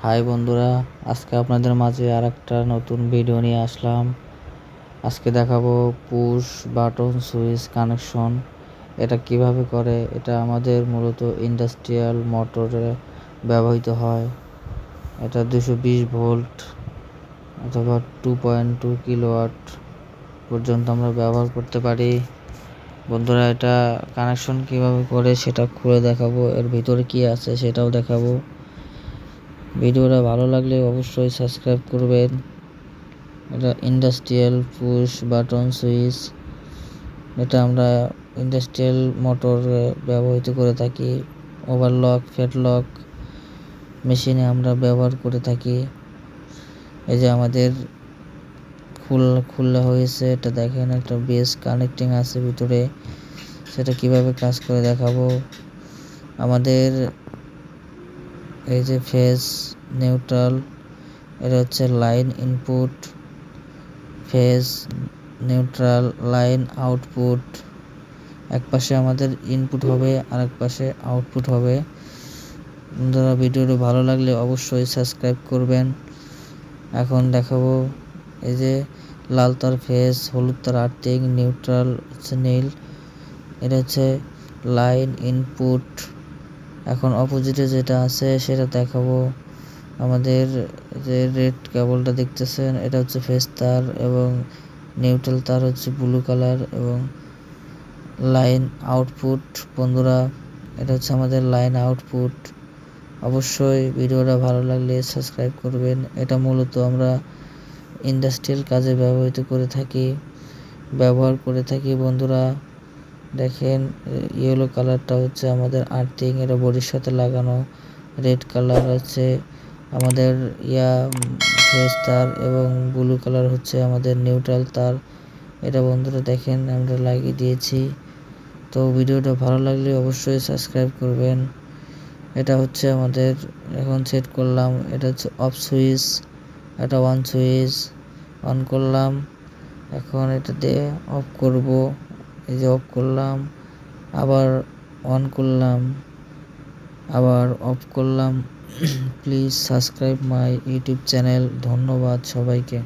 High বন্ধুরা, আজকে আপনাদের মাঝে আরেকটা নতুন ভিডিও নিয়ে আসলাম। আজকে দেখাবো পুশ বাটন সুইচ কানেকশন। এটা কিভাবে করে। এটা আমাদের মূলত ইন্ডাস্ট্রিয়াল মোটরে ব্যবহৃত হয়। এটা 220 ভোল্ট অথবা 2.2 কিলোওয়াট পর্যন্ত আমরা ব্যবহার করতে পারি। বন্ধুরা, এটা কানেকশন কিভাবে করে সেটা খুলে দেখাবো, এর ভিতরে কি আছে সেটাও দেখাবো। ভিডিওটা ভালো লাগলে অবশ্যই সাবস্ক্রাইব করবেন। এটা ইন্ডাস্ট্রিয়াল পুশ বাটন সুইচ। এটা আমরা ইন্ডাস্ট্রিয়াল মোটরে ব্যবহৃত করে থাকি। ওভারলক ফেডলক মেশিনে আমরা ব্যবহার করে থাকি। এই যে আমাদের খোলা হয়েছে, এটা দেখেন একটা বেস কানেক্টিং আছে ভিতরে। সেটা কিভাবে কাজ করে দেখাবো। আমাদের এই যে ফেজ নিউট্রাল, এটা হচ্ছে line input, phase neutral, line output. এক পাশে আমাদের ইনপুট হবে আর এক পাশে আউটপুট হবে। বন্ধুরা, ভিডিওটি ভালো লাগলে অবশ্যই সাবস্ক্রাইব করবেন। এখন দেখাবো এই যে লাল তার ফেজ, হলুদ তার আর্থিং, নিউট্রাল হচ্ছে নীল। এটা হচ্ছে লাইন ইনপুট। এখন অপোজিটে যেটা আছে সেটা দেখাবো। আমাদের যে রেড কেবলটা দেখতেছেন এটা হচ্ছে ফেজ তার এবং নিউট্রাল তার হচ্ছে ব্লু কালার এবং লাইন আউটপুট। বন্ধুরা, এটা হচ্ছে আমাদের লাইন আউটপুট। অবশ্যই ভিডিওটা ভালো লাগলে সাবস্ক্রাইব করবেন। এটা মূলত আমরা ইন্ডাস্ট্রিয়াল কাজে ব্যবহার করে থাকি। বন্ধুরা দেখেন, ইয়েলো কালারটা হচ্ছে আমাদের আর্থিং, এটা বডির সাথে লাগানো। রেড কালার হচ্ছে আমাদের ফেজ তার এবং ব্লু কালার হচ্ছে আমাদের নিউট্রাল তার। এটা বন্ধুরা দেখেন আমরা লাগিয়ে দিয়েছি। তো ভিডিওটা ভালো লাগলে অবশ্যই সাবস্ক্রাইব করবেন। এটা হচ্ছে আমাদের এখন সেট করলাম। এটা হচ্ছে অফ সুইচ, এটা অন সুইচ। অন করলাম, এখন এটা দিয়ে অফ করব। এই যে অফ করলাম, আবার অন করলাম, আবার অফ করলাম। Please subscribe my YouTube channel. ধন্যবাদ সবাইকে।